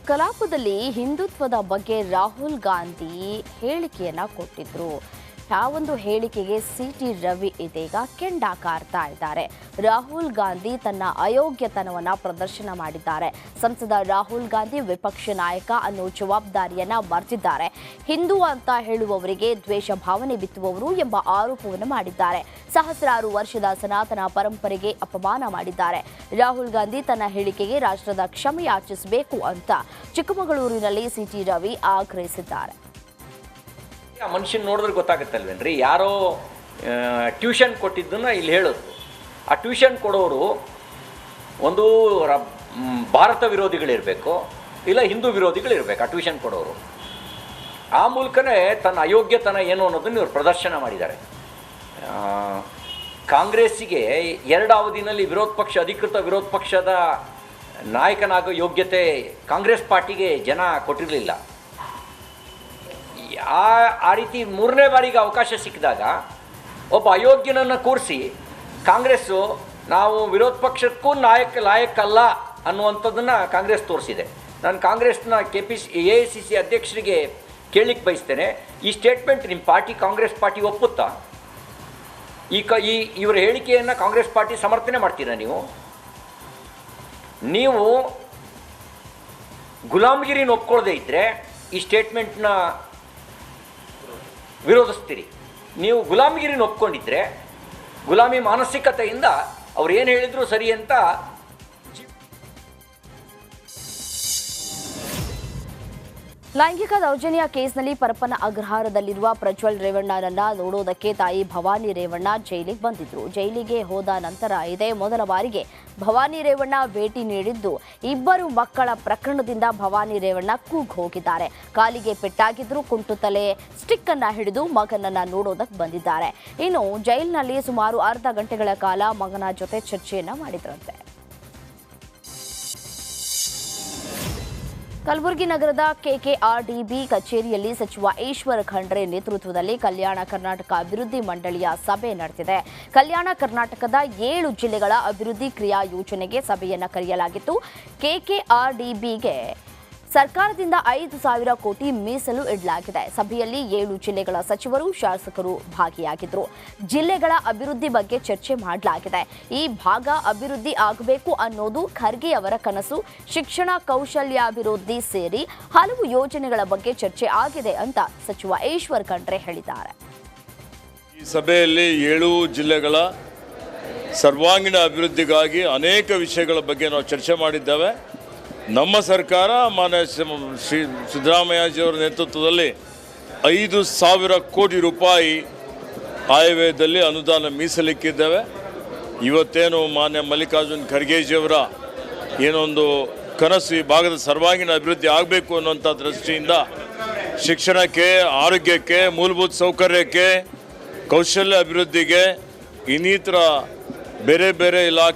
ಕಲಾಪದಲ್ಲಿ ಹಿಂದುತ್ವದ ಬಗ್ಗೆ ರಾಹುಲ್ ಗಾಂಧಿ ಹೇಳಿಕೆಯನ್ನ ಕೊಟ್ಟಿದ್ರು. ಯಾವೊಂದು ಹೇಳಿಕೆಗೆ ಸಿಟಿ ರವಿ ಇದೀಗ ಕೆಂಡ ಕಾರ್ತಾ ಇದ್ದಾರೆ. ರಾಹುಲ್ ಗಾಂಧಿ ತನ್ನ ಅಯೋಗ್ಯತನವನ್ನ ಪ್ರದರ್ಶನ ಮಾಡಿದ್ದಾರೆ. ಸಂಸದ ರಾಹುಲ್ ಗಾಂಧಿ ವಿಪಕ್ಷ ನಾಯಕ ಅನ್ನೋ ಜವಾಬ್ದಾರಿಯನ್ನ ಮರೆತಿದ್ದಾರೆ. ಹಿಂದೂ ಅಂತ ಹೇಳುವವರಿಗೆ ದ್ವೇಷ ಭಾವನೆ ಬಿತ್ತುವವರು ಎಂಬ ಆರೋಪವನ್ನು ಮಾಡಿದ್ದಾರೆ. ಸಹಸ್ರಾರು ವರ್ಷದ ಸನಾತನ ಪರಂಪರೆಗೆ ಅಪಮಾನ ಮಾಡಿದ್ದಾರೆ. ರಾಹುಲ್ ಗಾಂಧಿ ತನ್ನ ಹೇಳಿಕೆಗೆ ರಾಷ್ಟ್ರದ ಕ್ಷಮೆ ಯಾಚಿಸಬೇಕು ಅಂತ ಚಿಕ್ಕಮಗಳೂರಿನಲ್ಲಿ ಸಿಟಿ ರವಿ ಆಗ್ರಹಿಸಿದ್ದಾರೆ. ಮನುಷ್ಯನ ನೋಡಿದ್ರೆ ಗೊತ್ತಾಗುತ್ತಲ್ವೇನ್ರಿ, ಯಾರೋ ಟ್ಯೂಷನ್ ಕೊಟ್ಟಿದ್ದನ್ನು ಇಲ್ಲಿ ಹೇಳೋದು. ಆ ಟ್ಯೂಷನ್ ಕೊಡೋರು ಒಂದು ಭಾರತ ವಿರೋಧಿಗಳಿರಬೇಕು, ಇಲ್ಲ ಹಿಂದೂ ವಿರೋಧಿಗಳಿರಬೇಕು. ಆ ಟ್ಯೂಷನ್ ಕೊಡೋರು ಆ ಮೂಲಕನೇ ತನ್ನ ಅಯೋಗ್ಯತನ ಏನು ಅನ್ನೋದನ್ನು ಇವರು ಪ್ರದರ್ಶನ ಮಾಡಿದ್ದಾರೆ. ಕಾಂಗ್ರೆಸ್ಸಿಗೆ ಎರಡು ಅವಧಿನಲ್ಲಿ ಅಧಿಕೃತ ವಿರೋಧ ಪಕ್ಷದ ನಾಯಕನಾಗೋ ಯೋಗ್ಯತೆ ಕಾಂಗ್ರೆಸ್ ಪಾರ್ಟಿಗೆ ಜನ ಕೊಟ್ಟಿರಲಿಲ್ಲ. ಆ ರೀತಿ ಮೂರನೇ ಬಾರಿಗೆ ಅವಕಾಶ ಸಿಕ್ಕಿದಾಗ ಒಬ್ಬ ಅಯೋಗ್ಯನನ್ನು ಕೂರಿಸಿ ಕಾಂಗ್ರೆಸ್ಸು ನಾವು ವಿರೋಧ ಪಕ್ಷಕ್ಕೂ ಲಾಯಕ್ಕಲ್ಲ ಅನ್ನುವಂಥದ್ದನ್ನು ಕಾಂಗ್ರೆಸ್ ತೋರಿಸಿದೆ. ನಾನು ಕಾಂಗ್ರೆಸ್ನ AICC ಅಧ್ಯಕ್ಷರಿಗೆ ಕೇಳಲಿಕ್ಕೆ ಬಯಸ್ತೇನೆ, ಈ ಸ್ಟೇಟ್ಮೆಂಟ್ ನಿಮ್ಮ ಪಾರ್ಟಿ ಕಾಂಗ್ರೆಸ್ ಪಾರ್ಟಿ ಒಪ್ಪುತ್ತಾ? ಇವರ ಹೇಳಿಕೆಯನ್ನು ಕಾಂಗ್ರೆಸ್ ಪಾರ್ಟಿ ಸಮರ್ಥನೆ ಮಾಡ್ತೀರಾ? ನೀವು ಗುಲಾಮಗಿರಿನ ಒಪ್ಕೊಳ್ಳದೆ ಇದ್ದರೆ ಈ ಸ್ಟೇಟ್ಮೆಂಟ್ನ ವಿರೋಧಿಸ್ತೀರಿ. ನೀವು ಗುಲಾಮಗಿರಿನ ಒಪ್ಕೊಂಡಿದ್ರೆ ಗುಲಾಮಿ ಮಾನಸಿಕತೆಯಿಂದ ಅವ್ರು ಏನು ಹೇಳಿದ್ರು ಸರಿ ಅಂತ. ಲೈಂಗಿಕ ದೌರ್ಜನ್ಯ ಕೇಸ್ನಲ್ಲಿ ಪರಪ್ಪನ ಅಗ್ರಹಾರದಲ್ಲಿರುವ ಪ್ರಜ್ವಲ್ ರೇವಣ್ಣನನ್ನ ನೋಡೋದಕ್ಕೆ ತಾಯಿ ಭವಾನಿ ರೇವಣ್ಣ ಜೈಲಿಗೆ ಬಂದಿದ್ರು. ಜೈಲಿಗೆ ಹೋದ ನಂತರ ಇದೇ ಮೊದಲ ಬಾರಿಗೆ ಭವಾನಿ ರೇವಣ್ಣ ಭೇಟಿ ನೀಡಿದ್ದು, ಇಬ್ಬರು ಮಕ್ಕಳ ಪ್ರಕರಣದಿಂದ ಭವಾನಿ ರೇವಣ್ಣ ಕೂಗ್ ಹೋಗಿದ್ದಾರೆ. ಕಾಲಿಗೆ ಪೆಟ್ಟಾಗಿದ್ರು ಕುಂಟು ತಲೆ ಸ್ಟಿಕ್ ಅನ್ನ ಹಿಡಿದು ಮಗನನ್ನ ನೋಡೋದಕ್ಕೆ ಬಂದಿದ್ದಾರೆ. ಇನ್ನು ಜೈಲಿನಲ್ಲಿ ಸುಮಾರು ಅರ್ಧ ಗಂಟೆಗಳ ಕಾಲ ಮಗನ ಜೊತೆ ಚರ್ಚೆಯನ್ನ ಮಾಡಿದ್ರಂತೆ. ಕಲಬುರಗಿ ನಗರದ KKRDB ಕಚೇರಿಯಲ್ಲಿ ಸಚಿವ ಈಶ್ವರ್ ಖಂಡ್ರೆ ನೇತೃತ್ವದಲ್ಲಿ ಕಲ್ಯಾಣ ಕರ್ನಾಟಕ ಅಭಿವೃದ್ಧಿ ಮಂಡಳಿಯ ಸಭೆ ನಡೆದಿದೆ. ಕಲ್ಯಾಣ ಕರ್ನಾಟಕದ 7 ಜಿಲ್ಲೆಗಳ ಅಭಿವೃದ್ಧಿ ಕ್ರಿಯಾ ಯೋಜನೆಗೆ ಸಭೆಯನ್ನು ಕರೆಯಲಾಗಿತ್ತು. KKRDBಗೆ ಸರ್ಕಾರದಿಂದ 5,000 ಕೋಟಿ ಮೀಸಲು ಇಡಲಾಗಿದೆ. ಸಭೆಯಲ್ಲಿ 7 ಜಿಲ್ಲೆಗಳ ಸಚಿವರು, ಶಾಸಕರು ಭಾಗಿಯಾಗಿದ್ದರು. ಜಿಲ್ಲೆಗಳ ಅಭಿವೃದ್ಧಿ ಬಗ್ಗೆ ಚರ್ಚೆ ಮಾಡಲಾಗಿದೆ. ಈ ಭಾಗ ಅಭಿವೃದ್ಧಿ ಆಗಬೇಕು ಅನ್ನೋದು ಖರ್ಗೆ ಅವರ ಕನಸು. ಶಿಕ್ಷಣ, ಕೌಶಲ್ಯಾಭಿವೃದ್ಧಿ ಸೇರಿ ಹಲವು ಯೋಜನೆಗಳ ಬಗ್ಗೆ ಚರ್ಚೆ ಆಗಿದೆ ಅಂತ ಸಚಿವ ಈಶ್ವರ್ ಖಂಡ್ರೆ ಹೇಳಿದ್ದಾರೆ. ಈ ಸಭೆಯಲ್ಲಿ 7 ಜಿಲ್ಲೆಗಳ ಸರ್ವಾಂಗೀಣ ಅಭಿವೃದ್ಧಿಗಾಗಿ ಅನೇಕ ವಿಷಯಗಳ ಬಗ್ಗೆ ನಾವು ಚರ್ಚೆ ಮಾಡಿದ್ದೇವೆ. ನಮ್ಮ ಸರ್ಕಾರ ಮಾನ್ಯ ಶ್ರೀ ಸಿದ್ದರಾಮಯ್ಯಜಿಯವರ ನೇತೃತ್ವದಲ್ಲಿ 5,000 ಕೋಟಿ ರೂಪಾಯಿ ಆಯವ್ಯಯದಲ್ಲಿ ಅನುದಾನ ಮೀಸಲಿಕ್ಕಿದ್ದೇವೆ. ಇವತ್ತೇನು ಮಾನ್ಯ ಮಲ್ಲಿಕಾರ್ಜುನ್ ಖರ್ಗೆಜಿಯವರ ಏನೊಂದು ಕನಸು ಈ ಭಾಗದ ಸರ್ವಾಂಗೀಣ ಅಭಿವೃದ್ಧಿ ಆಗಬೇಕು ಅನ್ನುವಂಥ ದೃಷ್ಟಿಯಿಂದ ಶಿಕ್ಷಣಕ್ಕೆ, ಆರೋಗ್ಯಕ್ಕೆ, ಮೂಲಭೂತ ಸೌಕರ್ಯಕ್ಕೆ, ಕೌಶಲ್ಯ ಅಭಿವೃದ್ಧಿಗೆ, ಇನ್ನಿತರ ಬೇರೆ ಬೇರೆ ಇಲಾಖೆ